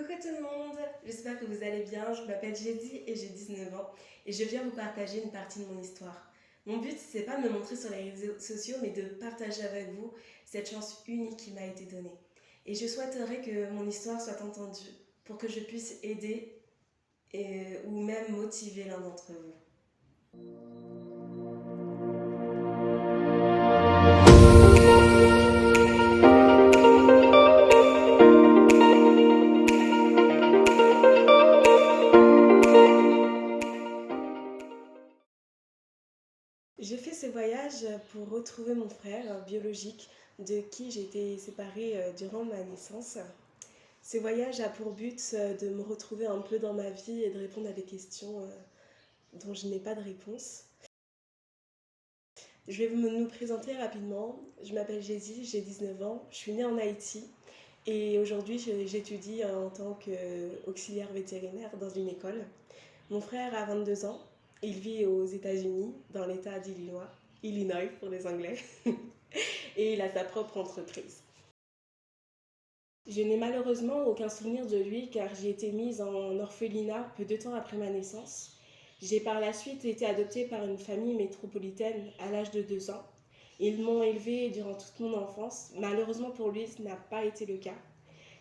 Coucou tout le monde, j'espère que vous allez bien. Je m'appelle Jedi et j'ai 19 ans et je viens vous partager une partie de mon histoire. Mon but, c'est pas de me montrer sur les réseaux sociaux, mais de partager avec vous cette chance unique qui m'a été donnée. Et je souhaiterais que mon histoire soit entendue pour que je puisse aider ou même motiver l'un d'entre vous. J'ai fait ce voyage pour retrouver mon frère biologique de qui j'ai été séparée durant ma naissance. Ce voyage a pour but de me retrouver un peu dans ma vie et de répondre à des questions dont je n'ai pas de réponse. Je vais nous présenter rapidement. Je m'appelle Jésus, j'ai 19 ans, je suis née en Haïti et aujourd'hui j'étudie en tant qu'auxiliaire vétérinaire dans une école. Mon frère a 22 ans, il vit aux États-Unis, dans l'État d'Illinois, Illinois pour les Anglais, et il a sa propre entreprise. Je n'ai malheureusement aucun souvenir de lui car j'ai été mise en orphelinat peu de temps après ma naissance. J'ai par la suite été adoptée par une famille métropolitaine à l'âge de 2 ans. Ils m'ont élevée durant toute mon enfance. Malheureusement pour lui, ce n'a pas été le cas.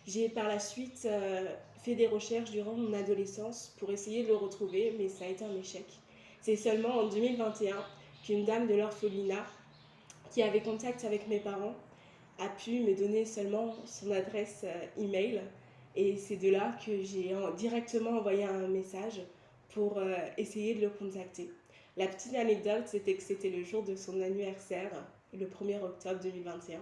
J'ai par la suite fait des recherches durant mon adolescence pour essayer de le retrouver, mais ça a été un échec. C'est seulement en 2021 qu'une dame de l'orphelinat qui avait contact avec mes parents a pu me donner seulement son adresse email. Et c'est de là que j'ai directement envoyé un message pour essayer de le contacter. La petite anecdote, c'était que c'était le jour de son anniversaire, le 1er octobre 2021.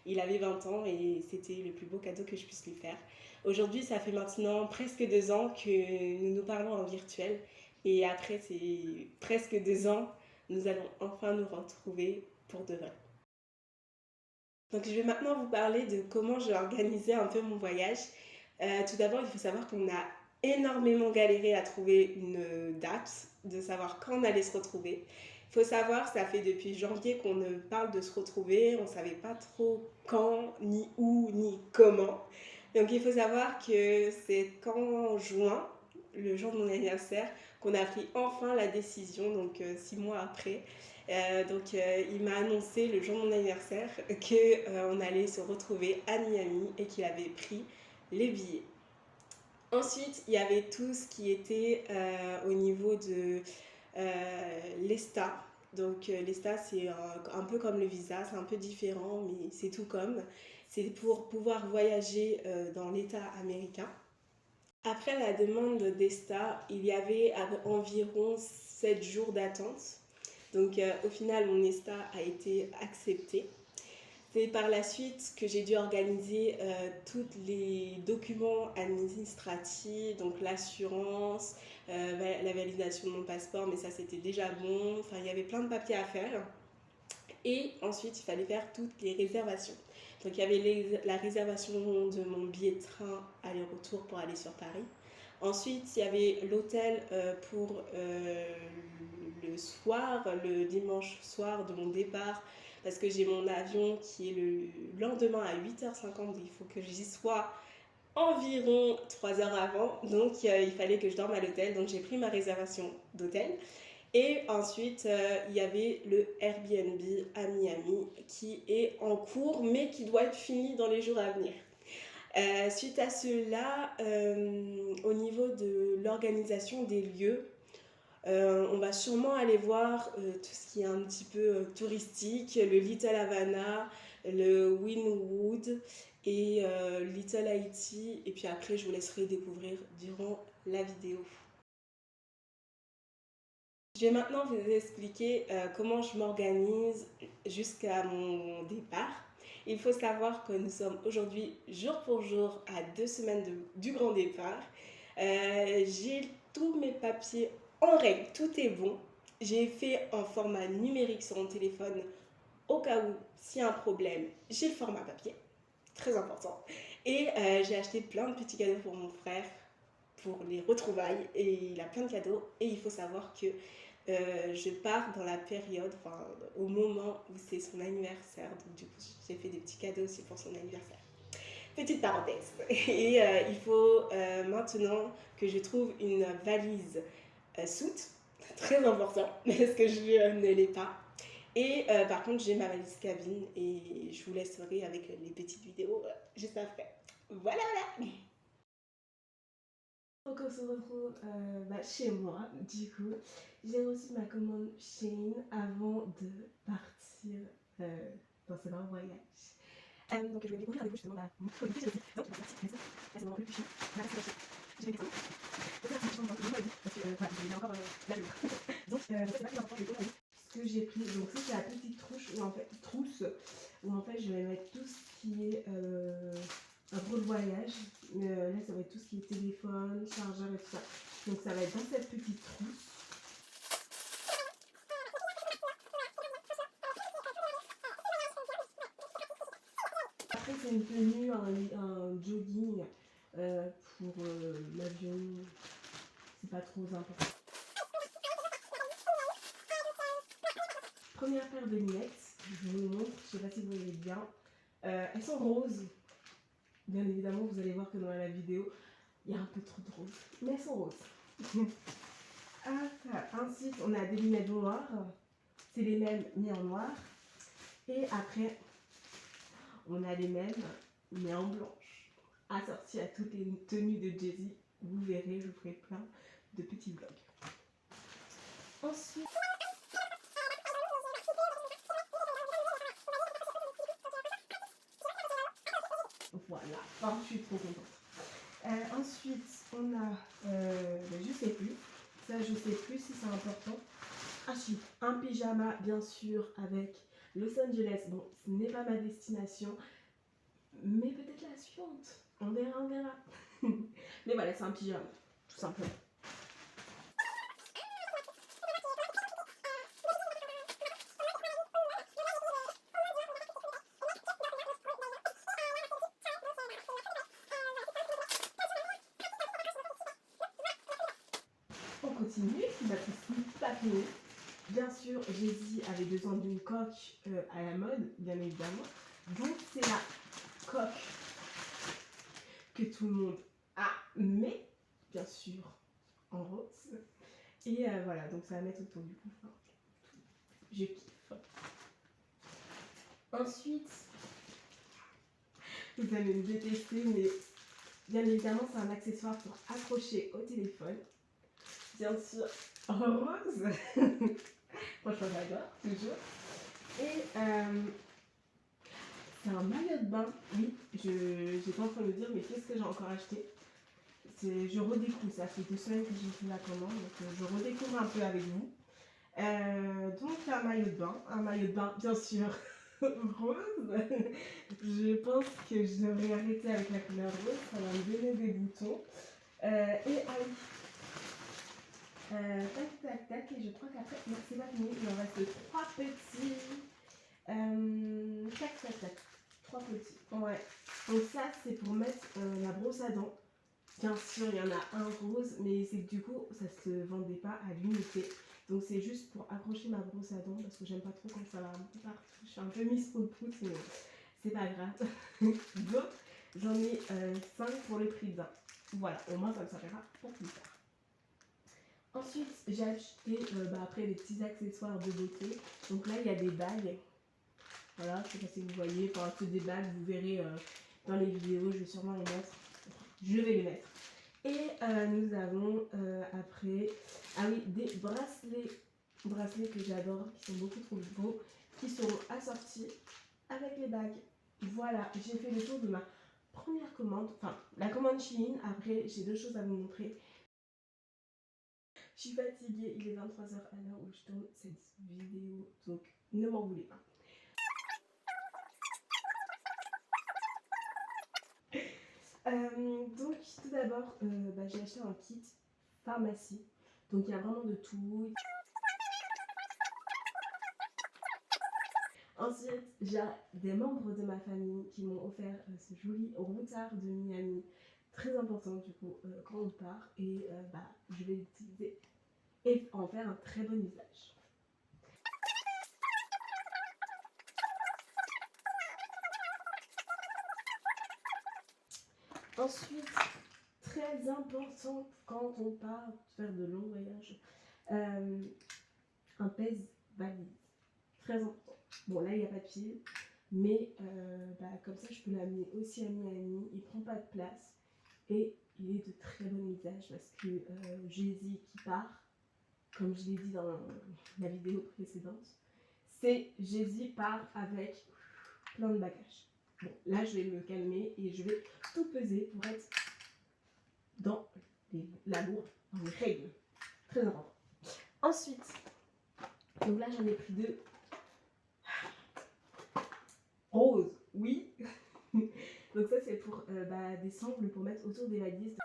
Il avait 20 ans et c'était le plus beau cadeau que je puisse lui faire. Aujourd'hui, ça fait maintenant presque 2 ans que nous nous parlons en virtuel. Et après ces presque 2 ans, nous allons enfin nous retrouver pour de vrai. Donc je vais maintenant vous parler de comment j'ai organisé un peu mon voyage. Tout d'abord, il faut savoir qu'on a énormément galéré à trouver une date, de savoir quand on allait se retrouver. Il faut savoir, ça fait depuis janvier qu'on ne parle de se retrouver, on ne savait pas trop quand, ni où, ni comment. Donc il faut savoir que c'est qu'en juin, le jour de mon anniversaire, qu'on a pris enfin la décision, donc 6 mois après. Il m'a annoncé le jour de mon anniversaire qu'on allait se retrouver à Miami et qu'il avait pris les billets. Ensuite, il y avait tout ce qui était au niveau de l'ESTA. Donc l'ESTA, c'est un peu comme le visa, c'est un peu différent, mais c'est tout comme. C'est pour pouvoir voyager dans l'État américain. Après la demande d'ESTA, il y avait environ 7 jours d'attente. Donc au final, mon ESTA a été accepté. C'est par la suite que j'ai dû organiser tous les documents administratifs, donc l'assurance, la validation de mon passeport, mais ça c'était déjà bon. Enfin, il y avait plein de papiers à faire. Et ensuite, il fallait faire toutes les réservations. Donc il y avait la réservation de mon billet de train aller-retour pour aller sur Paris. Ensuite, il y avait l'hôtel pour le soir, le dimanche soir de mon départ, parce que j'ai mon avion qui est le lendemain à 8h50, il faut que j'y sois environ 3 heures avant, donc il fallait que je dorme à l'hôtel, donc j'ai pris ma réservation d'hôtel. Et ensuite, il y avait le Airbnb à Miami qui est en cours, mais qui doit être fini dans les jours à venir. Suite à cela, au niveau de l'organisation des lieux, on va sûrement aller voir tout ce qui est un petit peu touristique, le Little Havana, le Wynwood et Little Haiti. Et puis après, je vous laisserai découvrir durant la vidéo. Je vais maintenant vous expliquer comment je m'organise jusqu'à mon départ. Il faut savoir que nous sommes aujourd'hui jour pour jour à 2 semaines du grand départ. J'ai tous mes papiers en règle, tout est bon. J'ai fait en format numérique sur mon téléphone au cas où s'il y a un problème, j'ai le format papier, très important. Et j'ai acheté plein de petits cadeaux pour mon frère pour les retrouvailles et il a plein de cadeaux et il faut savoir que je pars dans la période, enfin au moment où c'est son anniversaire, donc du coup j'ai fait des petits cadeaux aussi pour son anniversaire. Petite parenthèse. Et il faut maintenant que je trouve une valise soute, très important, parce que je ne l'ai pas. Et par contre, j'ai ma valise cabine et je vous laisserai avec les petites vidéos juste après. Voilà, voilà. Donc on se retrouve chez moi, du coup. J'ai reçu ma commande Shein avant de partir dans ce grand voyage. Donc je vais découvrir avec vous justement mon produit. Donc c'est parti, c'est vraiment le plus chiant. Voilà, c'est acheté. Je vais descendre. Je vais faire un changement de vie parce que voilà, il y a encore la lune. Donc c'est pas plus important, je vais découvrir avec vous ce que j'ai pris. Donc ça c'est la petite trousse où en fait je vais mettre tout ce qui est un gros voyage. Là, ça va être tout ce qui est téléphone, chargeur et tout ça. Donc, ça va être dans cette petite trousse. Après, c'est une tenue, un jogging pour l'avion. C'est pas trop important. Première paire de lunettes, je vous montre, je sais pas si vous voyez bien. Elles sont roses. Bien évidemment, vous allez voir que dans la vidéo, il y a un peu trop de rose, mais elles sont roses. Ensuite, on a des lunettes noires. C'est les mêmes, mais en noir. Et après, on a les mêmes, mais en blanche. Assorties à toutes les tenues de Jay-Z. Vous verrez, je vous ferai plein de petits vlogs. Ensuite, voilà, je suis trop contente. Ensuite, on a, je sais plus, ça je sais plus si c'est important. Ah si, un pyjama bien sûr avec Los Angeles. Bon, ce n'est pas ma destination, mais peut-être la suivante. On verra, on verra. Mais voilà, c'est un pyjama, tout simplement. On continue, il va pas fini. Bien sûr, Jay-Z avait besoin d'une coque à la mode, bien évidemment. Donc c'est la coque que tout le monde a, mais bien sûr en rose. Et voilà, donc ça va mettre autour du cou. Je kiffe. Ensuite, vous allez me détester, mais bien évidemment, c'est un accessoire pour accrocher au téléphone. Bien sûr, en rose. Franchement, j'adore, toujours. Et c'est un maillot de bain. Oui, j'étais en train de me dire, mais qu'est-ce que j'ai encore acheté? Je redécouvre, ça fait 2 semaines que j'ai fait la commande, donc je redécouvre un peu avec vous. Donc un maillot de bain bien sûr rose. Je pense que je devrais arrêter avec la couleur rose, ça va me donner des boutons. Et ah oui, tac tac tac, et je crois qu'après, non c'est pas fini, il en reste 3 petits. Tac tac tac, 3 petits, ouais. Donc ça c'est pour mettre la brosse à dents. Bien sûr, il y en a un rose, mais c'est que du coup, ça se vendait pas à l'unité. Donc c'est juste pour accrocher ma brosse à dents, parce que j'aime pas trop quand ça va un peu partout. Je suis un peu mise au pouce, mais c'est pas grave. Donc j'en ai 5 pour le prix d'un. Voilà, au moins ça me servira pour plus tard. Ensuite, j'ai acheté après des petits accessoires de beauté. Donc là, il y a des bagues. Voilà, je sais pas si vous voyez. Enfin, c'est des bagues, vous verrez dans les vidéos, je vais sûrement les mettre. Je vais les mettre. Et nous avons après, ah oui, des bracelets que j'adore, qui sont beaucoup trop beaux, qui seront assortis avec les bagues. Voilà, j'ai fait le tour de ma première commande, enfin la commande Shein. Après, j'ai 2 choses à vous montrer. Je suis fatiguée, il est 23h à l'heure où je tourne cette vidéo, donc ne m'en voulez pas. Donc tout d'abord, j'ai acheté un kit pharmacie. Donc il y a vraiment de tout. Ensuite, j'ai des membres de ma famille qui m'ont offert ce joli routard de Miami. Très important du coup quand on part. Et je vais l'utiliser et en faire un très bon usage. Ensuite, très important quand on part faire de longs voyages, un pèse-valise. Très important. Bon, là, il n'y a pas de fil, mais comme ça, je peux l'amener aussi à Miami. Il prend pas de place et il est de très bon usage parce que Jay-Z qui part, comme je l'ai dit dans la vidéo précédente, c'est Jay-Z part avec plein de bagages. Bon, là, je vais me calmer et je vais tout peser pour être dans la lourde, dans les règles. Très important. Ensuite, donc là, j'en ai pris deux. Rose, oui. Donc ça, c'est pour des sangles pour mettre autour des valises.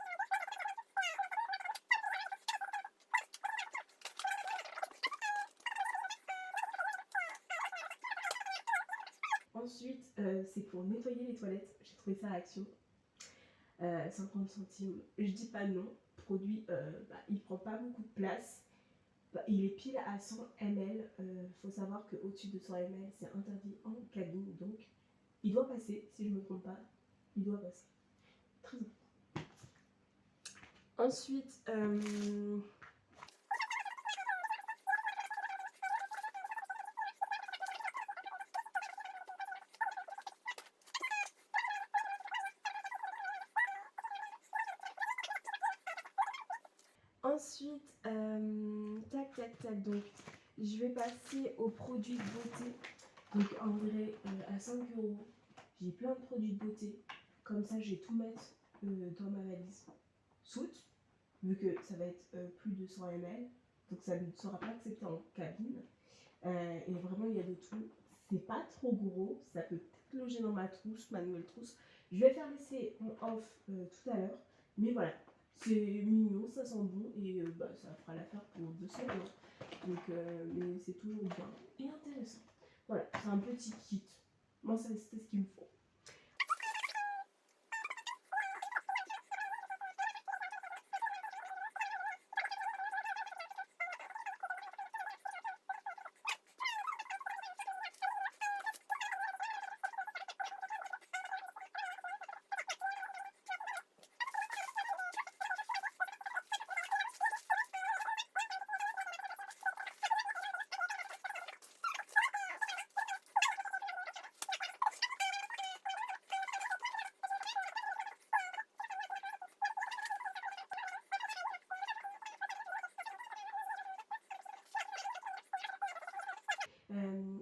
Ensuite, c'est pour nettoyer les toilettes. J'ai trouvé ça à Action. 50 centimes. Je dis pas non. Produit, il prend pas beaucoup de place. Il est pile à 100 ml. Faut savoir qu'au-dessus de 100 ml, c'est interdit en cabine. Donc, il doit passer, si je ne me trompe pas. Il doit passer. Très important. Ensuite, tac, donc je vais passer aux produits de beauté. Donc en vrai, à 5 €, j'ai plein de produits de beauté. Comme ça, je vais tout mettre dans ma valise soute, vu que ça va être plus de 100 ml. Donc ça ne sera pas accepté en cabine. Et vraiment, il y a de tout. C'est pas trop gros, ça peut peut-être loger dans ma trousse, ma nouvelle trousse. Je vais faire laisser en off tout à l'heure. Mais voilà, c'est mignon, ça sent bon et ça fera l'affaire pour 200 €. Donc, mais c'est toujours bien et intéressant. Voilà, c'est un petit kit. Moi, c'est ce qu'il me faut.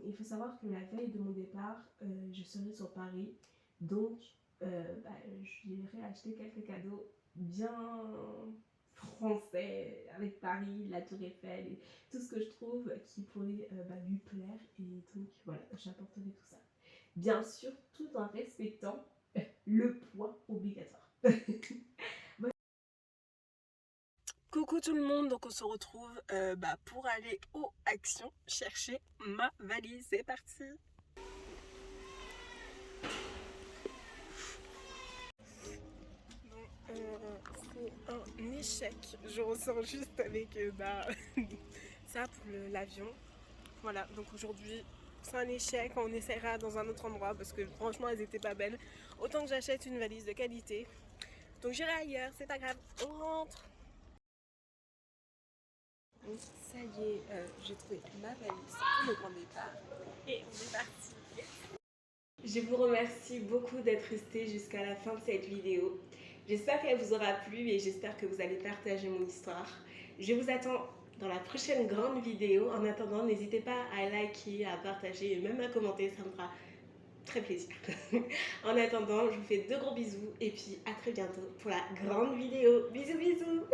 Il faut savoir que la veille de mon départ, je serai sur Paris. Donc, j'irai acheter quelques cadeaux bien français avec Paris, la Tour Eiffel et tout ce que je trouve qui pourrait lui plaire. Et donc, voilà, j'apporterai tout ça. Bien sûr, tout en respectant le poids obligatoire. Coucou tout le monde, donc on se retrouve pour aller aux Actions chercher ma valise. C'est parti. C'est un échec. Je ressors juste avec ça pour l'avion. Voilà, donc aujourd'hui c'est un échec. On essaiera dans un autre endroit parce que franchement elles étaient pas belles. Autant que j'achète une valise de qualité. Donc j'irai ailleurs, c'est pas grave. On rentre. Donc ça y est, j'ai trouvé ma valise pour le grand départ et on est parti. Je vous remercie beaucoup d'être resté jusqu'à la fin de cette vidéo. J'espère qu'elle vous aura plu et j'espère que vous allez partager mon histoire. Je vous attends dans la prochaine grande vidéo. En attendant, n'hésitez pas à liker, à partager et même à commenter, ça me fera très plaisir. En attendant, je vous fais de gros bisous et puis à très bientôt pour la grande vidéo. Bisous bisous.